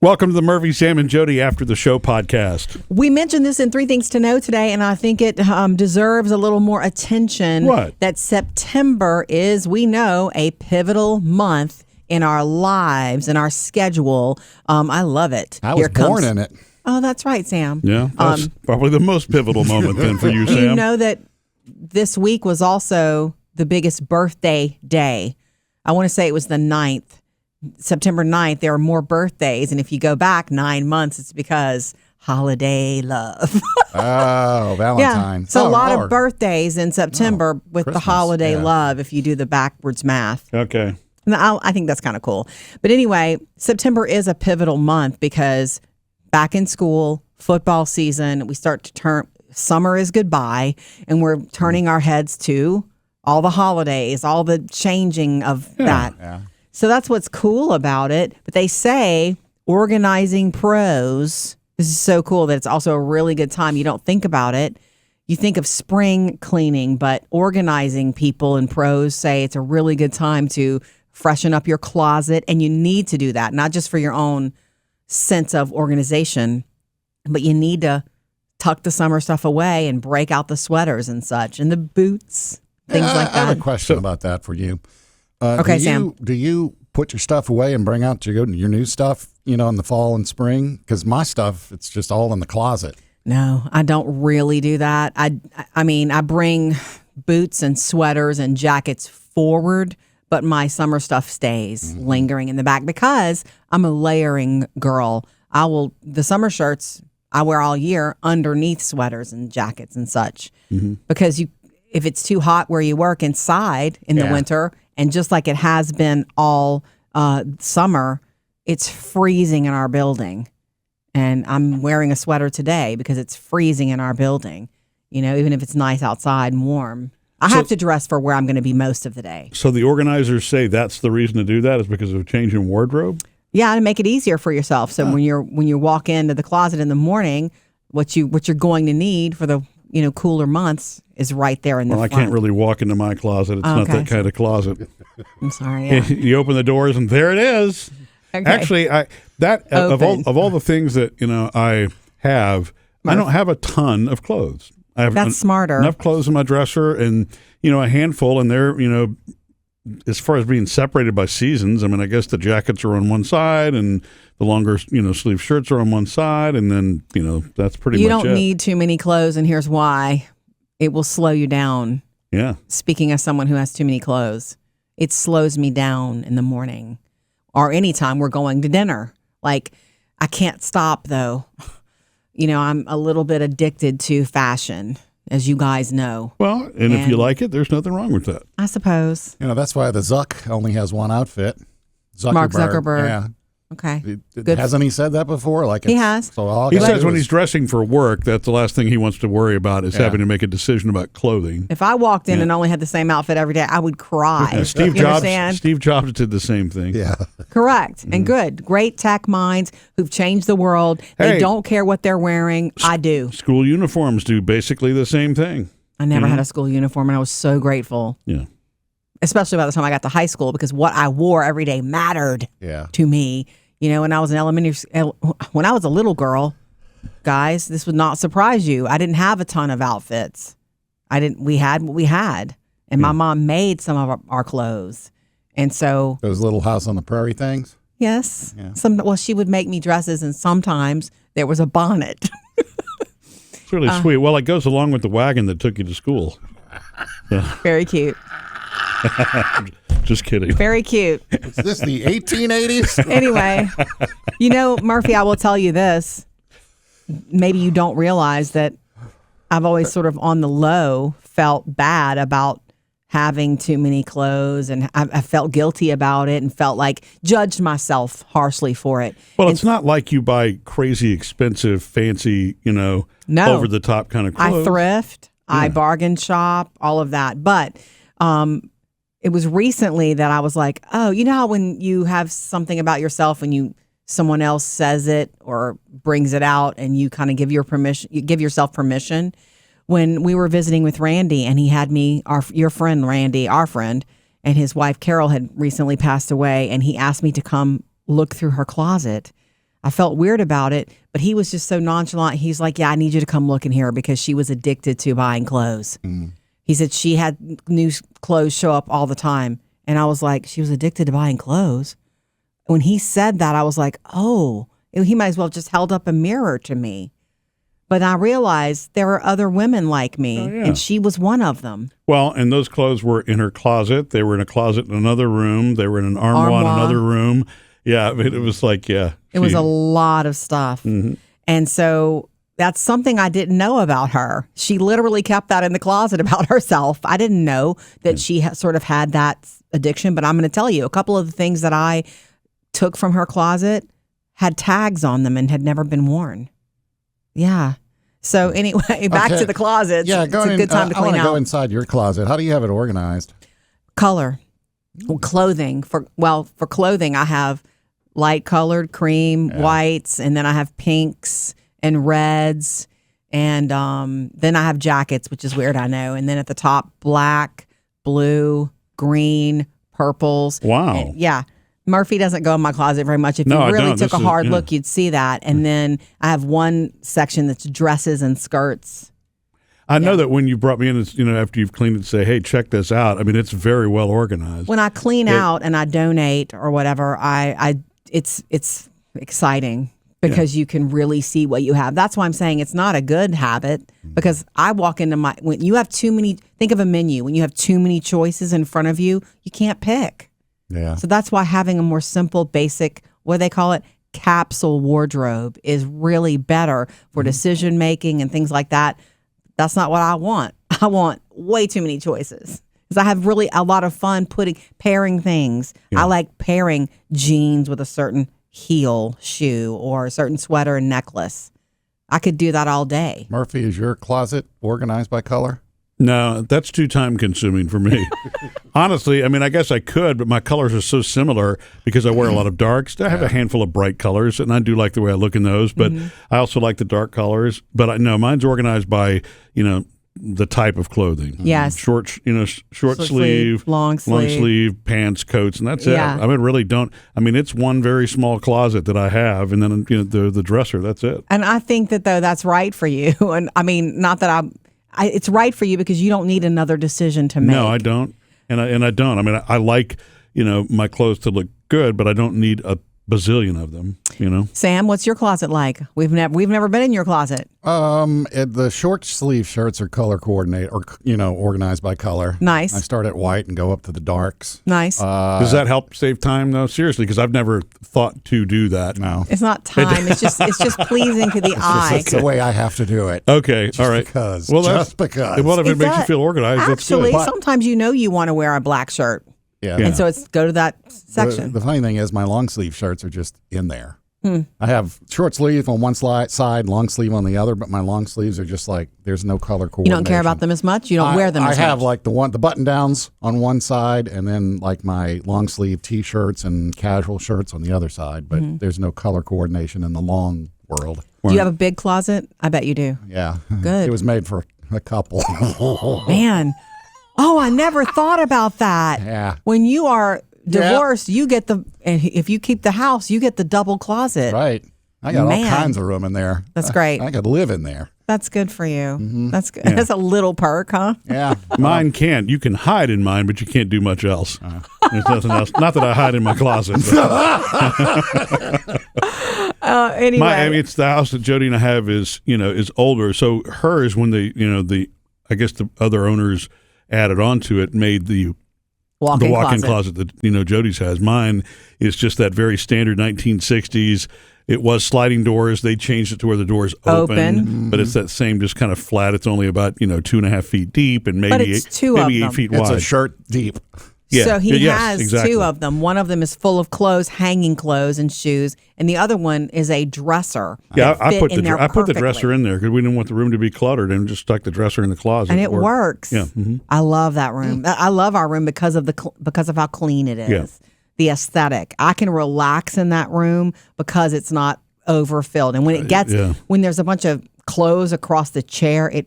Welcome to the Murphy, Sam, and Jodi After the Show podcast. We mentioned this in 3 Things to Know today, and I think it deserves a little more attention. What? That September is, we know, a pivotal month in our lives, in our schedule. I love it. I was born in it. Oh, that's right, Sam. Yeah, that's probably the most pivotal moment then for you, Sam. You know that this week was also the biggest birthday day. I want to say it was the 9th. September 9th, there are more birthdays. And if you go back 9 months, it's because holiday love. Oh, Valentine's. So a lot of birthdays in September with Christmas, the holiday love, if you do the backwards math. Okay. I think that's kind of cool. But anyway, September is a pivotal month because back in school, football season, we start to turn, summer is goodbye, and we're turning our heads to all the holidays, all the changing of that. Yeah. So that's what's cool about it. But they say organizing pros, this is so cool that it's also a really good time. You don't think about it. You think of spring cleaning, but organizing people and pros say it's a really good time to freshen up your closet. And you need to do that, not just for your own sense of organization, but you need to tuck the summer stuff away and break out the sweaters and such and the boots, things like that. I have a question about that for you. Okay, Sam. Do you put your stuff away and bring out your new stuff, in the fall and spring? Because my stuff, it's just all in the closet. No, I don't really do that. I mean, I bring boots and sweaters and jackets forward, but my summer stuff stays lingering in the back because I'm a layering girl. The summer shirts I wear all year underneath sweaters and jackets and such because if it's too hot where you work inside in the winter, and just like it has been all summer, it's freezing in our building. And I'm wearing a sweater today because it's freezing in our building, even if it's nice outside and warm. I have to dress for where I'm going to be most of the day. So the organizers say that's the reason to do that is because of a change in wardrobe? Yeah, to make it easier for yourself. So when you walk into the closet in the morning, what you're going to need for the cooler months is right there in the front. I can't really walk into my closet. It's not that kind of closet. I'm sorry. Yeah. You open the doors and there it is. Okay. Actually, of all the things that I have, I don't have a ton of clothes. I have That's smarter. Enough clothes in my dresser, and a handful, and they're as far as being separated by seasons. I mean, I guess the jackets are on one side, and the longer sleeve shirts are on one side, and then that's pretty much it. You don't need too many clothes, and here's why: it will slow you down. Yeah. Speaking of someone who has too many clothes, it slows me down in the morning, or anytime we're going to dinner. Like, I can't stop though. I'm a little bit addicted to fashion, as you guys know. Well, and if you like it, there's nothing wrong with that. I suppose. That's why the Zuck only has one outfit. Mark Zuckerberg. Yeah. Okay. Hasn't he said that before? He has. So he says when he's dressing for work, that's the last thing he wants to worry about is having to make a decision about clothing. If I walked in and only had the same outfit every day, I would cry. Yeah, Steve Jobs did the same thing. Yeah. Correct. And good. Great tech minds who've changed the world. They don't care what they're wearing. I do. School uniforms do basically the same thing. I never had a school uniform, and I was so grateful. Yeah. Especially by the time I got to high school, because what I wore every day mattered to me. When I was when I was a little girl, guys, this would not surprise you. I didn't have a ton of outfits. We had what we had. And my mom made some of our clothes. And so. Those little house on the prairie things? Yes. Yeah. She would make me dresses, and sometimes there was a bonnet. It's really sweet. Well, it goes along with the wagon that took you to school. Very cute. Just kidding. Very cute. Is this the 1880s? Anyway, Murphy, I will tell you this. Maybe you don't realize that I've always sort of on the low felt bad about having too many clothes, and I felt guilty about it and felt like judged myself harshly for it. Well, it's not like you buy crazy expensive, fancy, over the top kind of clothes. I thrift, I bargain shop, all of that. But it was recently that I was like, oh, you know how when you have something about yourself and someone else says it or brings it out and you kind of give yourself permission. When we were visiting with Randy and he had me, your friend Randy, our friend, and his wife Carol had recently passed away, and he asked me to come look through her closet. I felt weird about it, but he was just so nonchalant. He's like, yeah, I need you to come look in here because she was addicted to buying clothes. He said she had new clothes show up all the time. And I was like, she was addicted to buying clothes. When he said that, I was like, oh, he might as well have just held up a mirror to me. But I realized there are other women like me, and she was one of them. Well, and those clothes were in her closet. They were in a closet in another room. They were in an armoire in another room. Yeah, it was like, It was a lot of stuff. And so that's something I didn't know about her. She literally kept that in the closet about herself. I didn't know that she sort of had that addiction, but I'm going to tell you, a couple of the things that I took from her closet had tags on them and had never been worn. Yeah. So anyway, back to the closet. Yeah, it's a good time to clean I want to out. go inside your closet. How do you have it organized? Color. Well, clothing. For clothing, I have light colored, cream, whites, and then I have pinks and reds, and then I have jackets, which is weird, I know. And then at the top, black, blue, green, purples. Wow. And, Murphy doesn't go in my closet very much. If No, you I really don't. took a hard look, you'd see that. And then I have one section that's dresses and skirts. I know that when you brought me in, after you've cleaned it, say, hey, check this out. I mean, it's very well organized. When I clean out and I donate or whatever, it's exciting because you can really see what you have. That's why I'm saying it's not a good habit, because I walk into when you have too many, think of a menu. When you have too many choices in front of you, you can't pick. Yeah. So that's why having a more simple, basic, what do they call it, capsule wardrobe is really better for decision making and things like that. That's not what I want. I want way too many choices because I have really a lot of fun pairing things. I like pairing jeans with a certain heel shoe or a certain sweater and necklace. I could do that all day. Murphy, is your closet organized by color? No, that's too time consuming for me. Honestly, I mean, I guess I could, but my colors are so similar because I wear a lot of darks. I have a handful of bright colors, and I do like the way I look in those, but I also like the dark colors. But no, mine's organized by, the type of clothing. Yes. Short sleeve, long sleeve, pants, coats, and that's it. Yeah. I mean, really don't. I mean, it's one very small closet that I have, and then the dresser. That's it. And I think that that's right for you. And I mean, not that it's right for you because you don't need another decision to make. No, I don't, and I don't. I mean, I like my clothes to look good, but I don't need a bazillion of them. Sam, what's your closet like? We've never been in your closet. The short sleeve shirts are color coordinated or organized by color. Nice. I start at white and go up to the darks. Nice. Does that help save time though? Seriously, because I've never thought to do that. No, it's not time. It's just pleasing to the eye. It's the way I have to do it. Okay, all right. Because well, just because. What if it makes you feel organized? Actually, that's good. sometimes you want to wear a black shirt. Yeah. And so it's go to that section. The funny thing is my long sleeve shirts are just in there. I have short sleeve on one side, long sleeve on the other, but my long sleeves are just like there's no color coordination. You don't care about them as much? You don't wear them as much? I have like the button downs on one side and then like my long sleeve T-shirts and casual shirts on the other side, but there's no color coordination in the long world. Do you have a big closet? I bet you do. Yeah. Good. It was made for a couple. Man. Oh, I never thought about that. Yeah. When you are divorced, you get if you keep the house, you get the double closet. Right. I got all kinds of room in there. That's great. I could live in there. That's good for you. That's good. That's a little perk, huh? Yeah. Mine can't. You can hide in mine, but you can't do much else. There's nothing else. Not that I hide in my closet. Anyway. It's the house that Jodi and I have is older. So hers, when I guess the other owners added on to it, made the walk-in closet that Jodi's has. Mine is just that very standard 1960s. It was sliding doors. They changed it to where the doors open. But it's that same just kind of flat. It's only about 2.5 feet deep and maybe 8 feet wide. It's a shirt deep. Yeah. So he has two of them. One of them is full of clothes, hanging clothes and shoes, and the other one is a dresser. Yeah, I put the dresser in there because we didn't want the room to be cluttered, and just stuck the dresser in the closet. And it works. Yeah, I love that room. I love our room because of how clean it is. Yeah. The aesthetic. I can relax in that room because it's not overfilled. And when it gets when there's a bunch of clothes across the chair,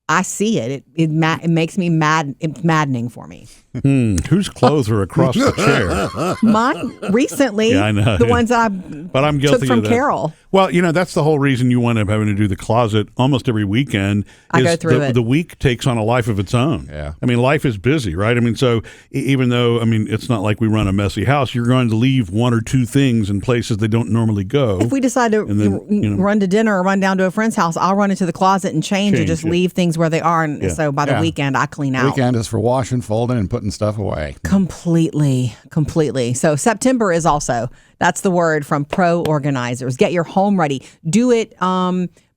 I see it. It makes me mad. It's maddening for me. Whose clothes are across the chair? Mine recently. Yeah, I know. The ones that But I'm guilty took from of that. Carol. Well, that's the whole reason you wind up having to do the closet almost every weekend. I go through it. The week takes on a life of its own. Yeah. I mean, life is busy, right? I mean, so even though, it's not like we run a messy house, you're going to leave one or two things in places they don't normally go. If we decide to run to dinner or run down to a friend's house, I'll run into the closet and change or just leave things where they are. And so by the weekend, I clean out. Weekend is for washing, folding, and putting stuff away. Completely. So September is also, that's the word from pro organizers. Get your home ready. Do it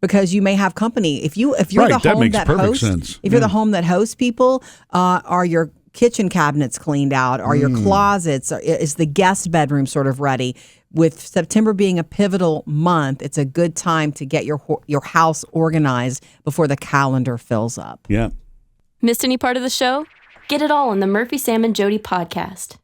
because you may have company. If you're the home that hosts, sense. If you're the home that hosts people, are your kitchen cabinets cleaned out? Are your closets? Is the guest bedroom sort of ready? With September being a pivotal month, it's a good time to get your house organized before the calendar fills up. Yeah. Missed any part of the show? Get it all on the Murphy, Sam, and Jodi podcast.